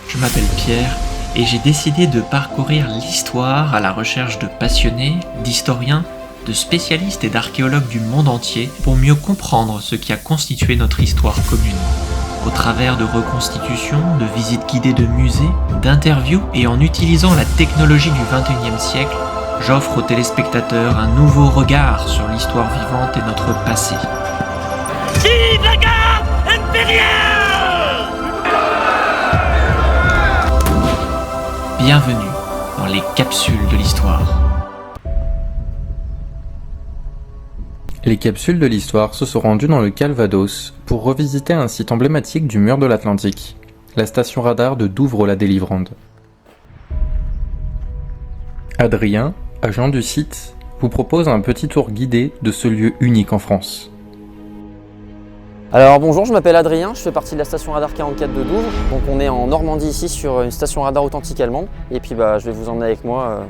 Je m'appelle Pierre et j'ai décidé de parcourir l'histoire à la recherche de passionnés, d'historiens, de spécialistes et d'archéologues du monde entier pour mieux comprendre ce qui a constitué notre histoire commune. Au travers de reconstitutions, de visites guidées de musées, d'interviews et en utilisant la technologie du XXIe siècle, j'offre aux téléspectateurs un nouveau regard sur l'histoire vivante et notre passé. Vive la garde impériale! Bienvenue dans les capsules de l'histoire. Les capsules de l'histoire se sont rendues dans le Calvados pour revisiter un site emblématique du mur de l'Atlantique, la station radar de Douvres-la-Délivrande. Adrien, agent du site, vous propose un petit tour guidé de ce lieu unique en France. Alors bonjour, je m'appelle Adrien, je fais partie de la station radar 44 de Douvres. Donc on est en Normandie ici sur une station radar authentique allemande. Et puis je vais vous emmener avec moi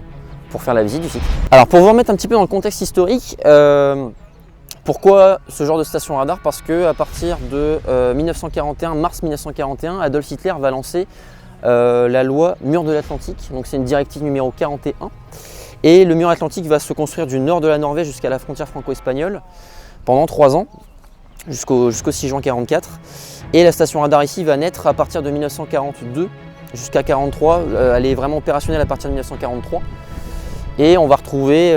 pour faire la visite du site. Alors pour vous remettre un petit peu dans le contexte historique, pourquoi ce genre de station radar? Parce que à partir de 1941, mars 1941, Adolf Hitler va lancer la loi Mur de l'Atlantique. Donc c'est une directive numéro 41. Et le mur atlantique va se construire du nord de la Norvège jusqu'à la frontière franco-espagnole pendant 3 ans. Jusqu'au 6 juin 1944. Et la station radar ici va naître à partir de 1942 jusqu'à 1943. Elle est vraiment opérationnelle à partir de 1943. Et on va retrouver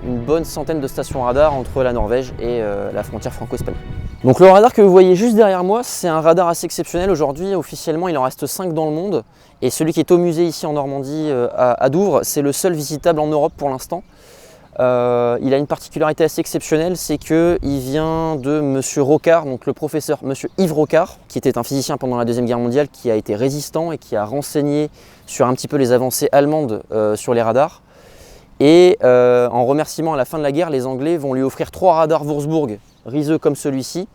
une bonne centaine de stations radar entre la Norvège et la frontière franco-espagnole. Donc le radar que vous voyez juste derrière moi, c'est un radar assez exceptionnel. Aujourd'hui, officiellement, il en reste 5 dans le monde. Et celui qui est au musée ici en Normandie, à Douvres, c'est le seul visitable en Europe pour l'instant. Il a une particularité assez exceptionnelle, c'est qu'il vient de Monsieur Rocard, donc le professeur Monsieur Yves Rocard, qui était un physicien pendant la Deuxième Guerre mondiale, qui a été résistant et qui a renseigné sur un petit peu les avancées allemandes sur les radars. Et en remerciement à la fin de la guerre, les Anglais vont lui offrir 3 radars Würzburg, riseux comme celui-ci,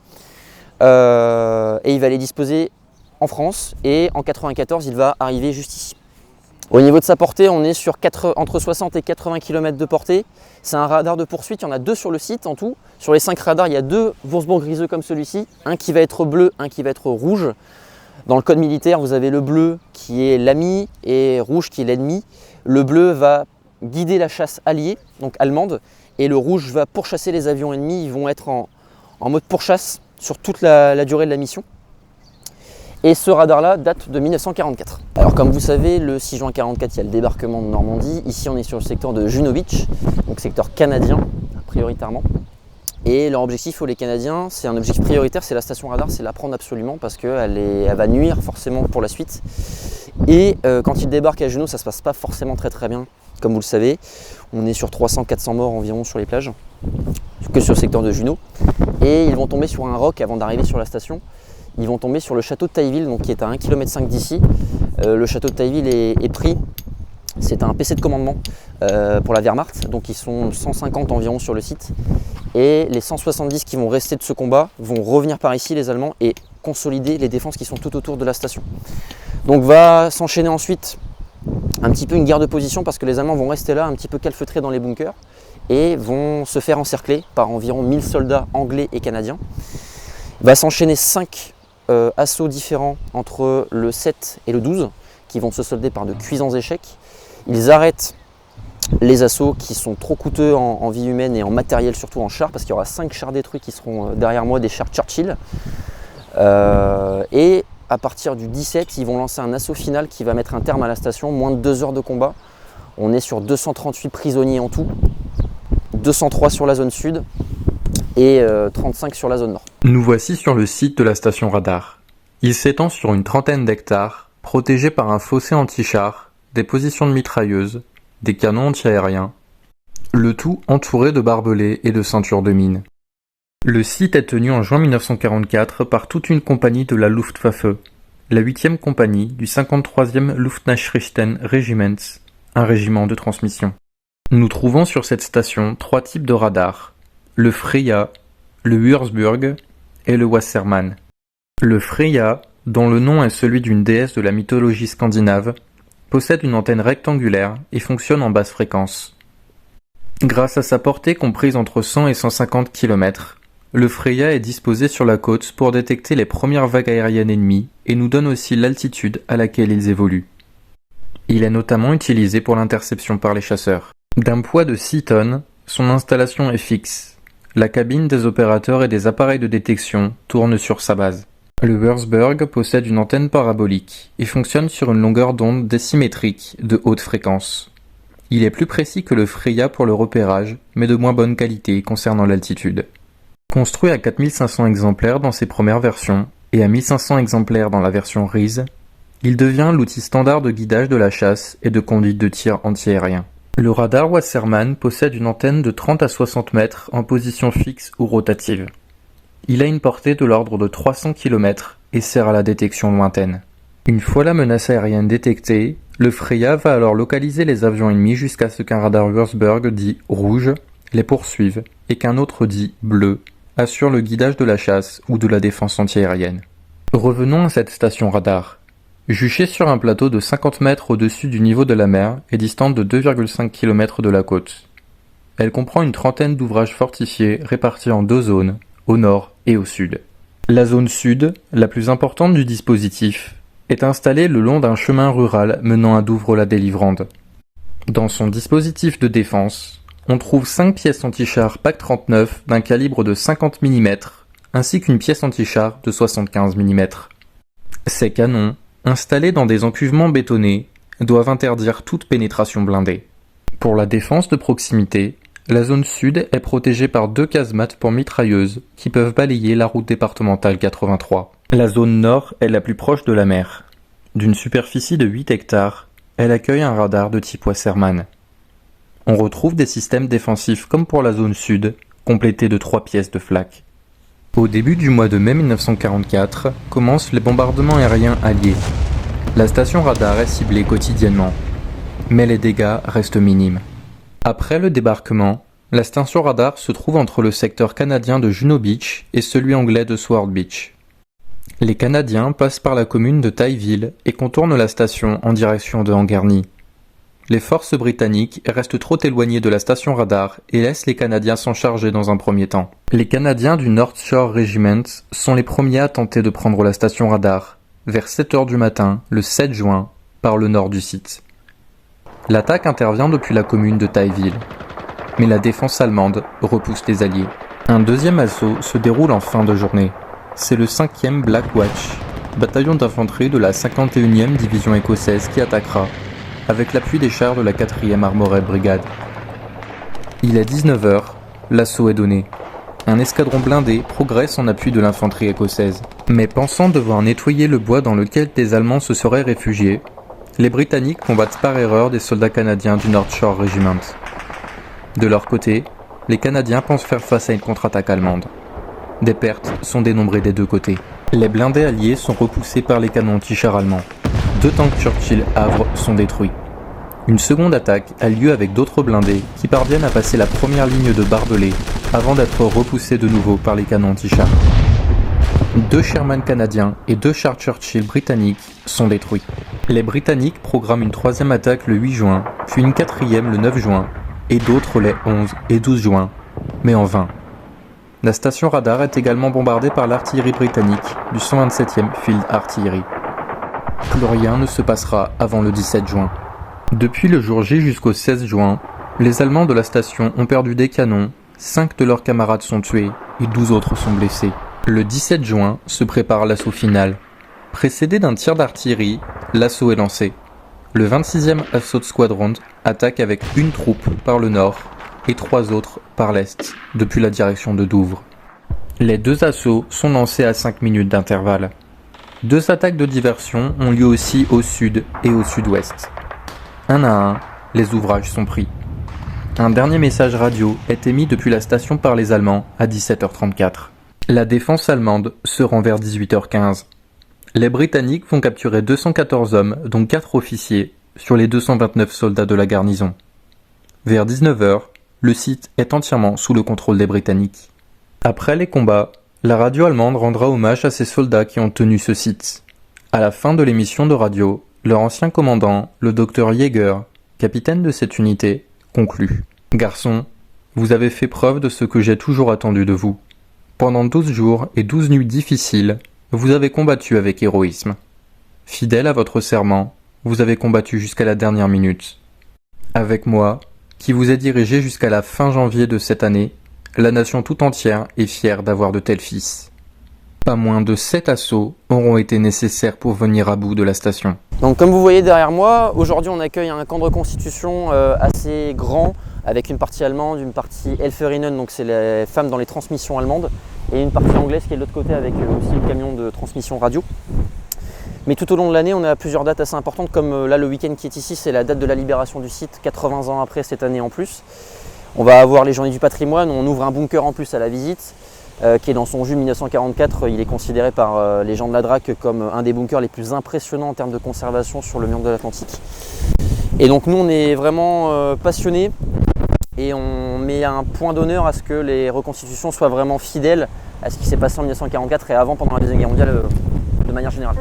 et il va les disposer en France, et en 1994, il va arriver juste ici. Au niveau de sa portée, on est sur entre 60 et 80 km de portée. C'est un radar de poursuite, il y en a 2 sur le site en tout. Sur les 5 radars, il y a 2 Würzburg griseux comme celui-ci, un qui va être bleu, un qui va être rouge. Dans le code militaire, vous avez le bleu qui est l'ami et rouge qui est l'ennemi. Le bleu va guider la chasse alliée, donc allemande, et le rouge va pourchasser les avions ennemis. Ils vont être en mode pourchasse sur toute la durée de la mission. Et ce radar-là date de 1944. Alors comme vous savez, le 6 juin 1944, il y a le débarquement de Normandie. Ici, on est sur le secteur de Juno Beach, donc secteur canadien, prioritairement. Et leur objectif pour les Canadiens, c'est un objectif prioritaire, c'est la station radar, c'est la prendre absolument parce qu'elle va nuire forcément pour la suite. Et quand ils débarquent à Juno, ça se passe pas forcément très bien, comme vous le savez. On est sur 300-400 morts environ sur les plages, que sur le secteur de Juno. Et ils vont tomber sur un roc avant d'arriver sur la station. Ils vont tomber sur le château de Tailleville, donc qui est à 1,5 km d'ici. Le château de Tailleville est pris. C'est un PC de commandement pour la Wehrmacht, donc ils sont 150 environ sur le site. Et les 170 qui vont rester de ce combat vont revenir par ici, les Allemands, et consolider les défenses qui sont tout autour de la station. Donc va s'enchaîner ensuite un petit peu une guerre de position parce que les Allemands vont rester là un petit peu calfeutrés dans les bunkers et vont se faire encercler par environ 1000 soldats anglais et canadiens. Va s'enchaîner 5 assauts différents entre le 7 et le 12 qui vont se solder par de cuisants échecs. Ils arrêtent les assauts qui sont trop coûteux en vie humaine et en matériel, surtout en chars, parce qu'il y aura 5 chars détruits qui seront derrière moi, des chars Churchill. Et à partir du 17, ils vont lancer un assaut final qui va mettre un terme à la station, moins de 2 heures de combat. On est sur 238 prisonniers en tout, 203 sur la zone sud et 35 sur la zone nord. Nous voici sur le site de la station radar. Il s'étend sur une trentaine d'hectares, protégé par un fossé anti-char, des positions de mitrailleuses, des canons anti-aériens, le tout entouré de barbelés et de ceintures de mines. Le site est tenu en juin 1944 par toute une compagnie de la Luftwaffe, la 8e compagnie du 53e Luftnachrichten Regiments, un régiment de transmission. Nous trouvons sur cette station 3 types de radars, le Freya, le Würzburg et le Wassermann. Le Freya, dont le nom est celui d'une déesse de la mythologie scandinave, possède une antenne rectangulaire et fonctionne en basse fréquence. Grâce à sa portée comprise entre 100 et 150 km, le Freya est disposé sur la côte pour détecter les premières vagues aériennes ennemies et nous donne aussi l'altitude à laquelle ils évoluent. Il est notamment utilisé pour l'interception par les chasseurs. D'un poids de 6 tonnes, son installation est fixe. La cabine des opérateurs et des appareils de détection tourne sur sa base. Le Wurzburg possède une antenne parabolique et fonctionne sur une longueur d'onde décimétrique de haute fréquence. Il est plus précis que le Freya pour le repérage, mais de moins bonne qualité concernant l'altitude. Construit à 4500 exemplaires dans ses premières versions et à 1500 exemplaires dans la version RISE, il devient l'outil standard de guidage de la chasse et de conduite de tir antiaérien. Le radar Wasserman possède une antenne de 30 à 60 mètres en position fixe ou rotative. Il a une portée de l'ordre de 300 km et sert à la détection lointaine. Une fois la menace aérienne détectée, le Freya va alors localiser les avions ennemis jusqu'à ce qu'un radar Wurzburg dit « rouge » les poursuive et qu'un autre dit « bleu » assure le guidage de la chasse ou de la défense antiaérienne. Revenons à cette station radar. Juchée sur un plateau de 50 mètres au-dessus du niveau de la mer et distante de 2,5 km de la côte. Elle comprend une trentaine d'ouvrages fortifiés répartis en 2 zones, au nord et au sud. La zone sud, la plus importante du dispositif, est installée le long d'un chemin rural menant à Douvres-la-Délivrande. Dans son dispositif de défense, on trouve 5 pièces anti-chars PAC-39 d'un calibre de 50 mm, ainsi qu'une pièce anti-char de 75 mm. Ces canons, installés dans des encuvements bétonnés, doivent interdire toute pénétration blindée. Pour la défense de proximité, la zone sud est protégée par 2 casemates pour mitrailleuses qui peuvent balayer la route départementale 83. La zone nord est la plus proche de la mer. D'une superficie de 8 hectares, elle accueille un radar de type Wasserman. On retrouve des systèmes défensifs comme pour la zone sud, complétés de 3 pièces de flak. Au début du mois de mai 1944, commencent les bombardements aériens alliés. La station radar est ciblée quotidiennement, mais les dégâts restent minimes. Après le débarquement, la station radar se trouve entre le secteur canadien de Juno Beach et celui anglais de Sword Beach. Les Canadiens passent par la commune de Tailleville et contournent la station en direction de Angarny. Les forces britanniques restent trop éloignées de la station radar et laissent les Canadiens s'en charger dans un premier temps. Les Canadiens du North Shore Regiment sont les premiers à tenter de prendre la station radar, vers 7h du matin, le 7 juin, par le nord du site. L'attaque intervient depuis la commune de Tailleville, mais la défense allemande repousse les Alliés. Un deuxième assaut se déroule en fin de journée. C'est le 5e Black Watch, bataillon d'infanterie de la 51e division écossaise qui attaquera, avec l'appui des chars de la 4e Armored Brigade. Il est 19h, l'assaut est donné. Un escadron blindé progresse en appui de l'infanterie écossaise. Mais pensant devoir nettoyer le bois dans lequel des Allemands se seraient réfugiés, les Britanniques combattent par erreur des soldats canadiens du North Shore Regiment. De leur côté, les Canadiens pensent faire face à une contre-attaque allemande. Des pertes sont dénombrées des 2 côtés. Les blindés alliés sont repoussés par les canons anti-chars allemands. 2 tanks Churchill Havre sont détruits. Une seconde attaque a lieu avec d'autres blindés qui parviennent à passer la première ligne de barbelés avant d'être repoussés de nouveau par les canons anti-chars. 2 Sherman canadiens et 2 chars Churchill britanniques sont détruits. Les Britanniques programment une 3e attaque le 8 juin, puis une 4e le 9 juin, et d'autres les 11 et 12 juin, mais en vain. La station radar est également bombardée par l'artillerie britannique du 127e Field Artillery. Plus rien ne se passera avant le 17 juin. Depuis le jour J jusqu'au 16 juin, les Allemands de la station ont perdu des canons, 5 de leurs camarades sont tués et 12 autres sont blessés. Le 17 juin se prépare l'assaut final. Précédé d'un tir d'artillerie, l'assaut est lancé. Le 26e Assault Squadron attaque avec une troupe par le nord et 3 autres par l'est, depuis la direction de Douvres. Les 2 assauts sont lancés à 5 minutes d'intervalle. 2 attaques de diversion ont lieu aussi au sud et au sud-ouest. Un à un, les ouvrages sont pris. Un dernier message radio est émis depuis la station par les Allemands à 17h34. La défense allemande se rend vers 18h15. Les Britanniques vont capturer 214 hommes, dont 4 officiers, sur les 229 soldats de la garnison. Vers 19h, le site est entièrement sous le contrôle des Britanniques. Après les combats, la radio allemande rendra hommage à ces soldats qui ont tenu ce site. À la fin de l'émission de radio, leur ancien commandant, le docteur Jäger, capitaine de cette unité, conclut : « Garçons, vous avez fait preuve de ce que j'ai toujours attendu de vous. Pendant 12 jours et 12 nuits difficiles, vous avez combattu avec héroïsme. Fidèle à votre serment, vous avez combattu jusqu'à la dernière minute. Avec moi, qui vous ai dirigé jusqu'à la fin janvier de cette année, la nation tout entière est fière d'avoir de tels fils. Pas moins de 7 assauts auront été nécessaires pour venir à bout de la station. Donc comme vous voyez derrière moi, aujourd'hui on accueille un camp de reconstitution assez grand, avec une partie allemande, une partie Helferinnen, donc c'est les femmes dans les transmissions allemandes, et une partie anglaise qui est de l'autre côté avec aussi le camion de transmission radio. Mais tout au long de l'année, on a plusieurs dates assez importantes, comme là le week-end qui est ici, c'est la date de la libération du site, 80 ans après cette année en plus. On va avoir les journées du patrimoine, on ouvre un bunker en plus à la visite, qui est dans son jus 1944. Il est considéré par les gens de la DRAC comme un des bunkers les plus impressionnants en termes de conservation sur le mur de l'Atlantique. Et donc nous on est vraiment passionnés et on met un point d'honneur à ce que les reconstitutions soient vraiment fidèles à ce qui s'est passé en 1944 et avant, pendant la Deuxième Guerre mondiale de manière générale.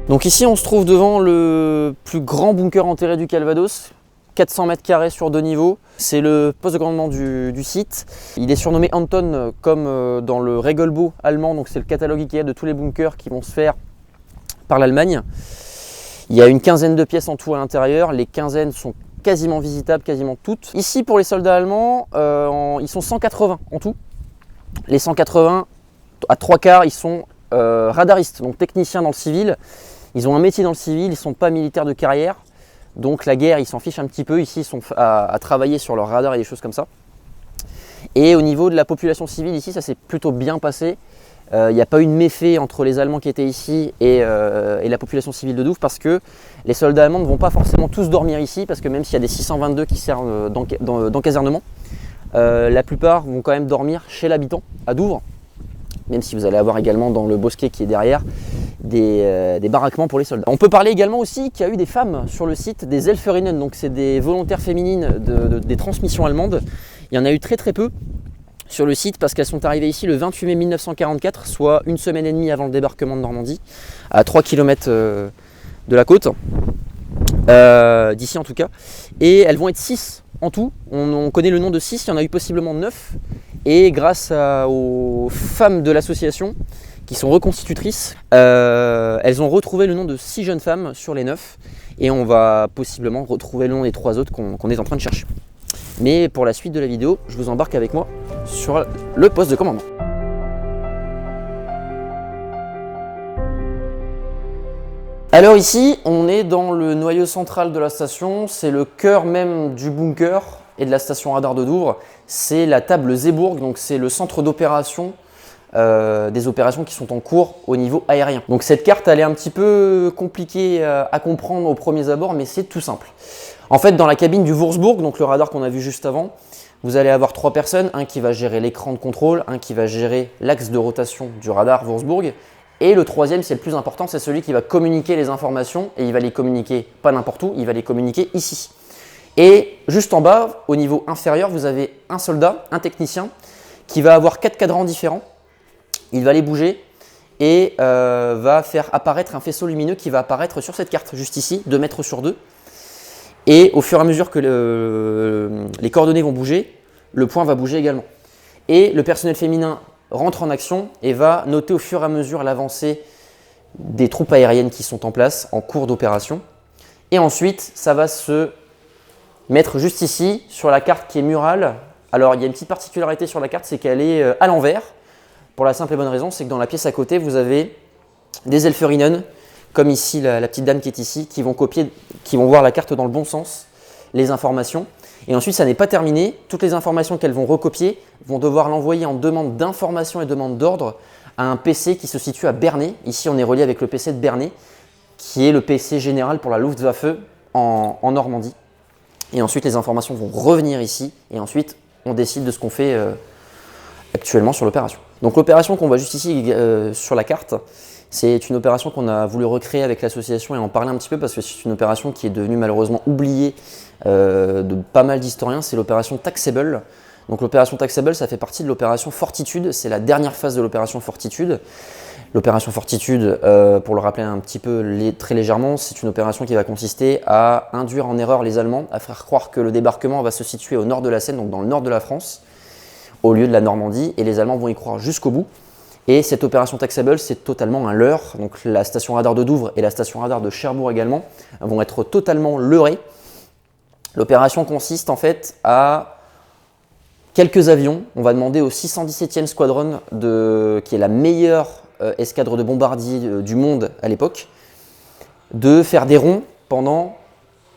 Donc ici on se trouve devant le plus grand bunker enterré du Calvados, 400 mètres carrés sur 2 niveaux. C'est le poste de commandement du site. Il est surnommé Anton comme dans le Regelbau allemand, donc c'est le catalogue Ikea de tous les bunkers qui vont se faire par l'Allemagne. Il y a une quinzaine de pièces en tout à l'intérieur, les quinzaines sont quasiment visitables, quasiment toutes. Ici pour les soldats allemands, ils sont 180 en tout. Les 180, à 3/4, ils sont radaristes, donc techniciens dans le civil. Ils ont un métier dans le civil, ils ne sont pas militaires de carrière. Donc la guerre, ils s'en fichent un petit peu. Ici, ils sont à travailler sur leur radar et des choses comme ça. Et au niveau de la population civile, ici, ça s'est plutôt bien passé. Il n'y a pas eu de méfait entre les Allemands qui étaient ici et la population civile de Douvres, parce que les soldats allemands ne vont pas forcément tous dormir ici, parce que même s'il y a des 622 qui servent dans casernement, la plupart vont quand même dormir chez l'habitant à Douvres, même si vous allez avoir également dans le bosquet qui est derrière des baraquements pour les soldats. On peut parler également aussi qu'il y a eu des femmes sur le site, des Helferinnen, donc c'est des volontaires féminines des transmissions allemandes. Il y en a eu très peu sur le site parce qu'elles sont arrivées ici le 28 mai 1944, soit une semaine et demie avant le débarquement de Normandie, à 3 km de la côte, d'ici en tout cas. Et elles vont être 6 en tout, on connaît le nom de 6, il y en a eu possiblement 9. Et grâce aux femmes de l'association qui sont reconstitutrices, elles ont retrouvé le nom de 6 jeunes femmes sur les 9. Et on va possiblement retrouver le nom des 3 autres qu'on est en train de chercher. Mais pour la suite de la vidéo, je vous embarque avec moi sur le poste de commandement. Alors ici, on est dans le noyau central de la station, c'est le cœur même du bunker et de la station radar de Douvres. C'est la table Seeburg, donc c'est le centre d'opération des opérations qui sont en cours au niveau aérien. Donc cette carte, elle est un petit peu compliquée à comprendre au premier abord, mais c'est tout simple. En fait, dans la cabine du Würzburg, donc le radar qu'on a vu juste avant, vous allez avoir 3 personnes, un qui va gérer l'écran de contrôle, un qui va gérer l'axe de rotation du radar Würzburg, et le troisième, c'est le plus important, c'est celui qui va communiquer les informations, et il va les communiquer pas n'importe où, il va les communiquer ici. Et juste en bas, au niveau inférieur, vous avez un soldat, un technicien, qui va avoir 4 cadrans différents. Il va les bouger et va faire apparaître un faisceau lumineux qui va apparaître sur cette carte, juste ici, 2 mètres sur 2. Et au fur et à mesure que les coordonnées vont bouger, le point va bouger également. Et le personnel féminin rentre en action et va noter au fur et à mesure l'avancée des troupes aériennes qui sont en place, en cours d'opération. Et ensuite, ça va se mettre juste ici, sur la carte qui est murale. Alors, il y a une petite particularité sur la carte, c'est qu'elle est à l'envers. Pour la simple et bonne raison, c'est que dans la pièce à côté, vous avez des Helferinnen, comme ici, la petite dame qui est ici, qui vont voir la carte dans le bon sens, les informations. Et ensuite, ça n'est pas terminé. Toutes les informations qu'elles vont recopier vont devoir l'envoyer en demande d'information et demande d'ordre à un PC qui se situe à Bernay. Ici, on est relié avec le PC de Bernay, qui est le PC général pour la Luftwaffe en Normandie. Et ensuite, les informations vont revenir ici. Et ensuite, on décide de ce qu'on fait actuellement sur l'opération. Donc l'opération qu'on voit juste ici sur la carte, c'est une opération qu'on a voulu recréer avec l'association et en parler un petit peu parce que c'est une opération qui est devenue malheureusement oubliée de pas mal d'historiens. C'est l'opération Taxable. Donc l'opération Taxable, ça fait partie de l'opération Fortitude, c'est la dernière phase de l'opération Fortitude. L'opération Fortitude, pour le rappeler un petit peu très légèrement, c'est une opération qui va consister à induire en erreur les Allemands, à faire croire que le débarquement va se situer au nord de la Seine, donc dans le nord de la France, au lieu de la Normandie, et les Allemands vont y croire jusqu'au bout. Et cette opération Taxable, c'est totalement un leurre. Donc la station radar de Douvres et la station radar de Cherbourg également vont être totalement leurrées. L'opération consiste en fait à quelques avions. On va demander au 617e Squadron, qui est la meilleure escadre de bombardiers du monde à l'époque, de faire des ronds pendant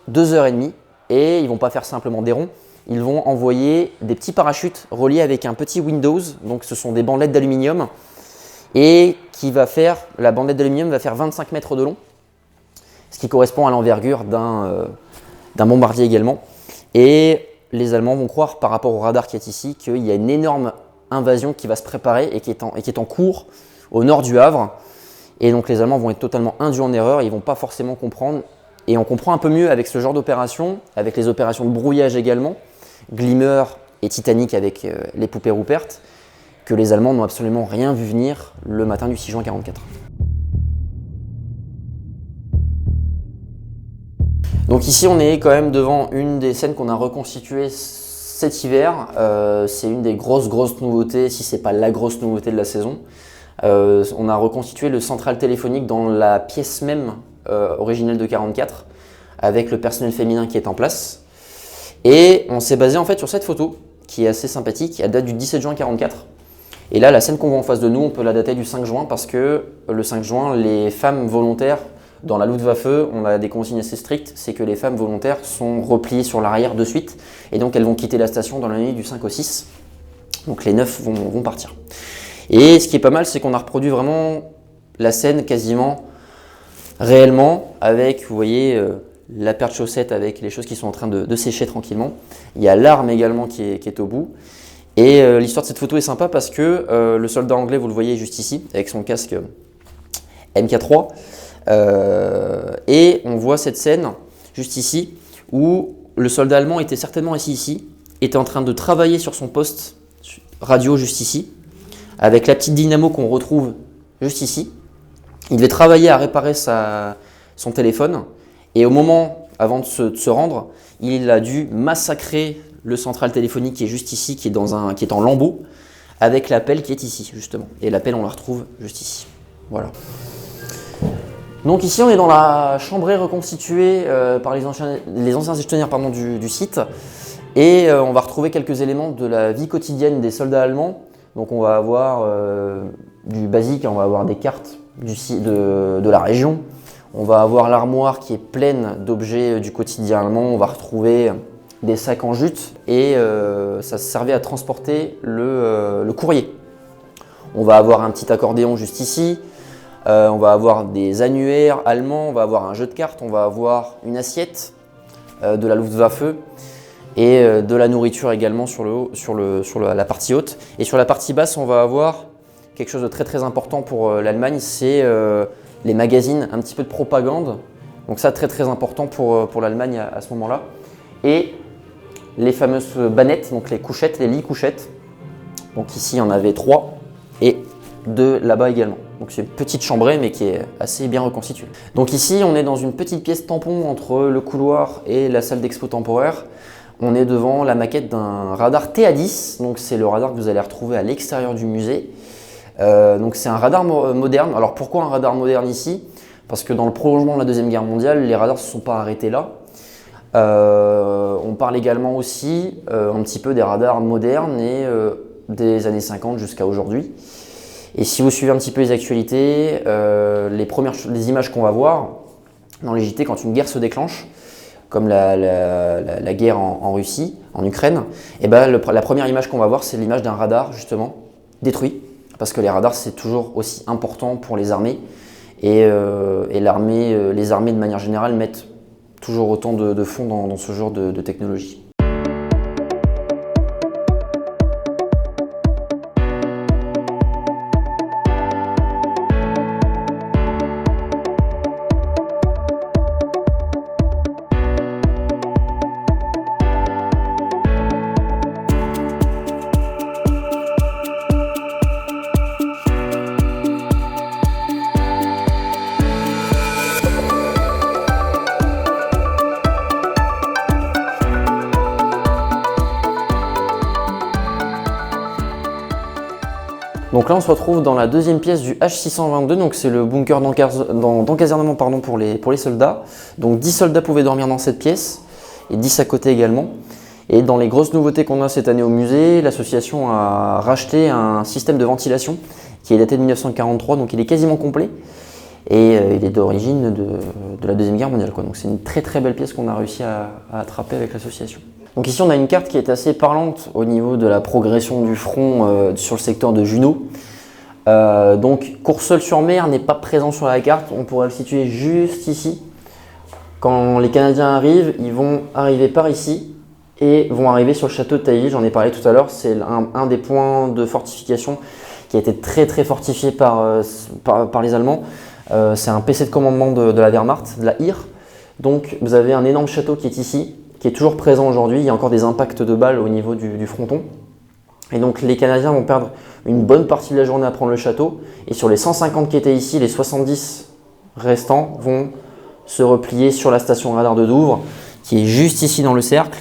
2h30. Et ils ne vont pas faire simplement des ronds. Ils vont envoyer des petits parachutes reliés avec un petit Windows. Donc ce sont des bandelettes d'aluminium. Et la bandelette d'aluminium va faire 25 mètres de long, ce qui correspond à l'envergure d'un bombardier également. Et les Allemands vont croire, par rapport au radar qui est ici, qu'il y a une énorme invasion qui va se préparer et qui est en cours au nord du Havre. Et donc les Allemands vont être totalement induits en erreur, ils ne vont pas forcément comprendre. Et on comprend un peu mieux avec ce genre d'opération, avec les opérations de brouillage également, Glimmer et Titanic avec les poupées Rupert, que les Allemands n'ont absolument rien vu venir le matin du 6 juin 1944. Donc ici on est quand même devant une des scènes qu'on a reconstituées cet hiver. C'est une des grosses nouveautés, si c'est pas la grosse nouveauté de la saison. On a reconstitué le central téléphonique dans la pièce même originelle de 1944, avec le personnel féminin qui est en place. Et on s'est basé en fait sur cette photo, qui est assez sympathique, elle date du 17 juin 1944. Et là, la scène qu'on voit en face de nous, on peut la dater du 5 juin parce que le 5 juin, les femmes volontaires, dans la Luftwaffe, on a des consignes assez strictes, c'est que les femmes volontaires sont repliées sur l'arrière de suite et donc elles vont quitter la station dans la nuit du 5 au 6. Donc les 9 vont partir. Et ce qui est pas mal, c'est qu'on a reproduit vraiment la scène quasiment réellement avec, vous voyez, la paire de chaussettes avec les choses qui sont en train de sécher tranquillement. Il y a l'arme également qui est au bout. Et l'histoire de cette photo est sympa parce que le soldat anglais, vous le voyez juste ici, avec son casque MK3. Et on voit cette scène juste ici où le soldat allemand était certainement assis ici, était en train de travailler sur son poste radio juste ici, avec la petite dynamo qu'on retrouve juste ici. Il devait travailler à réparer son téléphone et au moment, avant de se rendre, il a dû massacrer le central téléphonique qui est juste ici, qui est en lambeaux, avec l'appel qui est ici justement. Et l'appel on la retrouve juste ici. Voilà. Donc ici on est dans la chambrée reconstituée par les anciens gestionnaires du site. Et on va retrouver quelques éléments de la vie quotidienne des soldats allemands. Donc on va avoir du basique, on va avoir des cartes de la région. On va avoir l'armoire qui est pleine d'objets du quotidien allemand. On va retrouver des sacs en jute et ça servait à transporter le courrier. On va avoir un petit accordéon juste ici, on va avoir des annuaires allemands, on va avoir un jeu de cartes, on va avoir une assiette de la Luftwaffe et de la nourriture également sur la partie haute. Et sur la partie basse, on va avoir quelque chose de très important pour l'Allemagne, c'est les magazines, un petit peu de propagande. Donc ça, très important pour l'Allemagne à ce moment-là. Et les fameuses bannettes, donc les couchettes, les lits couchettes. Donc ici, il y en avait 3 et 2 là-bas également. Donc c'est une petite chambrée mais qui est assez bien reconstituée. Donc ici, on est dans une petite pièce tampon entre le couloir et la salle d'expo temporaire. On est devant la maquette d'un radar TA10. Donc c'est le radar que vous allez retrouver à l'extérieur du musée. Donc c'est un radar moderne. Alors pourquoi un radar moderne ici? Parce que dans le prolongement de la Deuxième Guerre mondiale, les radars ne se sont pas arrêtés là. On parle également aussi un petit peu des radars modernes et des années 50 jusqu'à aujourd'hui. Et si vous suivez un petit peu les actualités, les images qu'on va voir dans les JT quand une guerre se déclenche, comme la guerre en Russie, en Ukraine, et ben la première image qu'on va voir, c'est l'image d'un radar justement détruit, parce que les radars c'est toujours aussi important pour les armées et les armées de manière générale mettent toujours autant de fonds dans ce genre de technologie. Donc là on se retrouve dans la deuxième pièce du H622, donc c'est le bunker d'encasernement pour les soldats. Donc 10 soldats pouvaient dormir dans cette pièce et 10 à côté également. Et dans les grosses nouveautés qu'on a cette année au musée, l'association a racheté un système de ventilation qui est daté de 1943, donc il est quasiment complet. Et il est d'origine de la Deuxième Guerre mondiale, quoi. Donc c'est une très très belle pièce qu'on a réussi à attraper avec l'association. Donc ici on a une carte qui est assez parlante au niveau de la progression du front sur le secteur de Junot. Donc Courseulles-sur-Mer n'est pas présent sur la carte, on pourrait le situer juste ici. Quand les Canadiens arrivent, ils vont arriver par ici et vont arriver sur le château de Tailly, j'en ai parlé tout à l'heure, c'est un des points de fortification qui a été très très fortifié par les Allemands. C'est un PC de commandement de la Wehrmacht, de la IR. Donc vous avez un énorme château qui est ici, qui est toujours présent aujourd'hui. Il y a encore des impacts de balles au niveau du fronton. Et donc les Canadiens vont perdre une bonne partie de la journée à prendre le château. Et sur les 150 qui étaient ici, les 70 restants vont se replier sur la station radar de Douvres, qui est juste ici dans le cercle.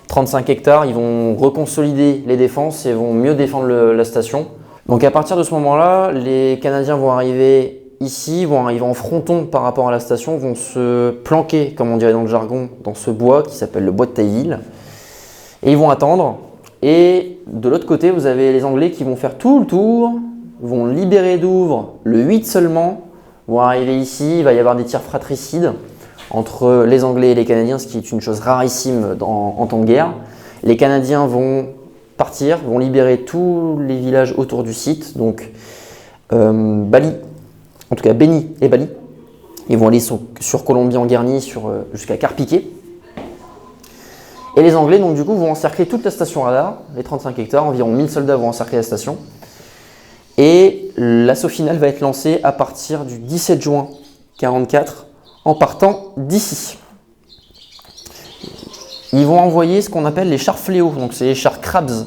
35 hectares, ils vont reconsolider les défenses et vont mieux défendre la station. Donc à partir de ce moment-là, les Canadiens vont arriver ici, vont arriver en fronton par rapport à la station, vont se planquer, comme on dirait dans le jargon, dans ce bois qui s'appelle le bois de Tailleville. Et ils vont attendre. Et de l'autre côté, vous avez les Anglais qui vont faire tout le tour, vont libérer Douvres le 8 seulement, vont arriver ici, il va y avoir des tirs fratricides entre les Anglais et les Canadiens, ce qui est une chose rarissime en temps de guerre. Les Canadiens vont partir, vont libérer tous les villages autour du site, donc Bali, en tout cas Béni et Bali. Ils vont aller sur Colombier-en-Garni jusqu'à Carpiquet. Et les Anglais donc du coup vont encercler toute la station radar, les 35 hectares, environ 1000 soldats vont encercler la station. Et l'assaut final va être lancé à partir du 17 juin 1944 en partant d'ici. Ils vont envoyer ce qu'on appelle les chars fléaux, donc c'est les chars Crabs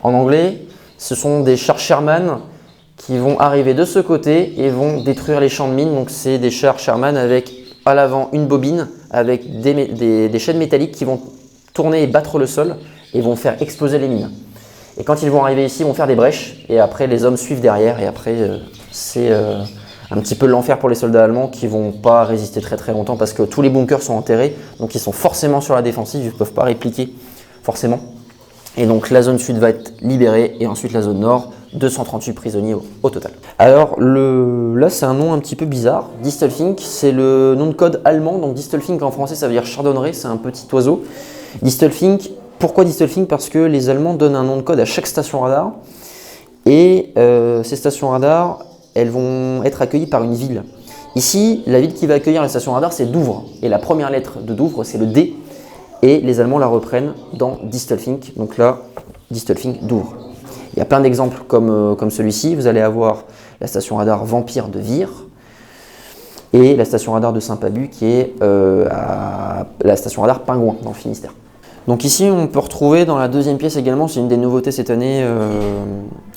en anglais. Ce sont des chars Sherman qui vont arriver de ce côté et vont détruire les champs de mines. Donc c'est des chars Sherman avec à l'avant une bobine avec des chaînes métalliques qui vont tourner et battre le sol et vont faire exploser les mines. Et quand ils vont arriver ici, ils vont faire des brèches et après les hommes suivent derrière et après c'est un petit peu l'enfer pour les soldats allemands qui ne vont pas résister très très longtemps parce que tous les bunkers sont enterrés, donc ils sont forcément sur la défensive, ils ne peuvent pas répliquer forcément. Et donc la zone sud va être libérée et ensuite la zone nord, 238 prisonniers au total. Alors là c'est un nom un petit peu bizarre, Distelfink, c'est le nom de code allemand, donc Distelfink en français ça veut dire chardonneret, c'est un petit oiseau. Distelfink, pourquoi Distelfink? Parce que les Allemands donnent un nom de code à chaque station radar et ces stations radar elles vont être accueillies par une ville. Ici, la ville qui va accueillir la station radar, c'est Douvres. Et la première lettre de Douvres, c'est le D. Et les Allemands la reprennent dans Distelfink. Donc là, Distelfink, Douvres. Il y a plein d'exemples comme celui-ci. Vous allez avoir la station radar Vampire de Vire et la station radar de Saint-Pabu qui est la station radar Pingouin dans le Finistère. Donc ici, on peut retrouver dans la deuxième pièce également, c'est une des nouveautés cette année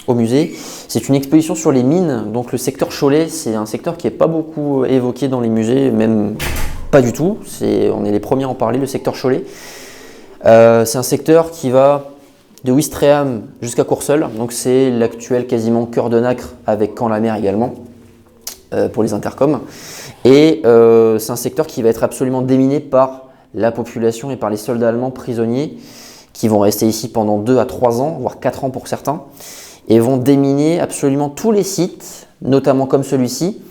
au musée, c'est une exposition sur les mines. Donc le secteur Cholet, c'est un secteur qui n'est pas beaucoup évoqué dans les musées, même pas du tout. On est les premiers à en parler, le secteur Cholet. C'est un secteur qui va de Ouistreham jusqu'à Courseulles, donc c'est l'actuel quasiment cœur de Nacre avec Caen-la-Mer également pour les intercoms. Et c'est un secteur qui va être absolument déminé par la population et par les soldats allemands prisonniers qui vont rester ici pendant 2 à 3 ans, voire 4 ans pour certains, et vont déminer absolument tous les sites, notamment comme celui-ci,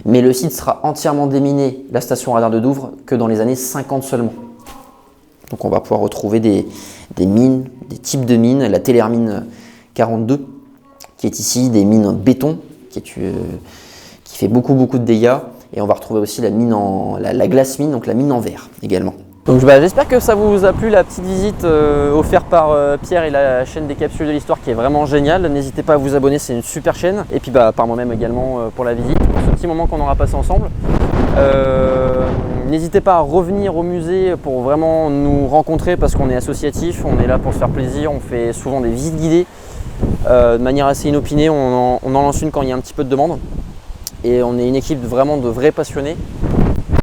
mais le site sera entièrement déminé, la station radar de Douvres, que dans les années 50 seulement. Donc on va pouvoir retrouver des mines, des types de mines, la Tellermine 42 qui est ici, des mines en béton qui fait beaucoup de dégâts, et on va retrouver aussi la mine la glace mine, donc la mine en verre également. Donc j'espère que ça vous a plu la petite visite offerte par Pierre et la chaîne des capsules de l'histoire qui est vraiment géniale. N'hésitez pas à vous abonner, c'est une super chaîne. Et puis par moi-même également pour la visite, pour ce petit moment qu'on aura passé ensemble. N'hésitez pas à revenir au musée pour vraiment nous rencontrer parce qu'on est associatif, on est là pour se faire plaisir, on fait souvent des visites guidées de manière assez inopinée, on en lance une quand il y a un petit peu de demande. Et on est une équipe vraiment de vrais passionnés.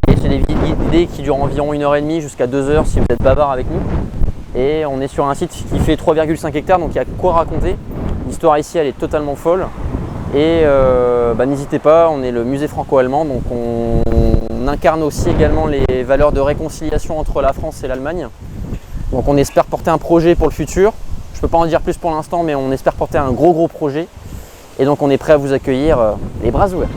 Et c'est des visites guidées qui durent environ 1h30 jusqu'à 2 heures si vous êtes bavard avec nous. Et on est sur un site qui fait 3,5 hectares, donc il y a quoi raconter. L'histoire ici, elle est totalement folle. Et n'hésitez pas, on est le musée franco-allemand, donc on incarne aussi également les valeurs de réconciliation entre la France et l'Allemagne. Donc on espère porter un projet pour le futur. Je ne peux pas en dire plus pour l'instant, mais on espère porter un gros projet. Et donc on est prêt à vous accueillir les bras ouverts.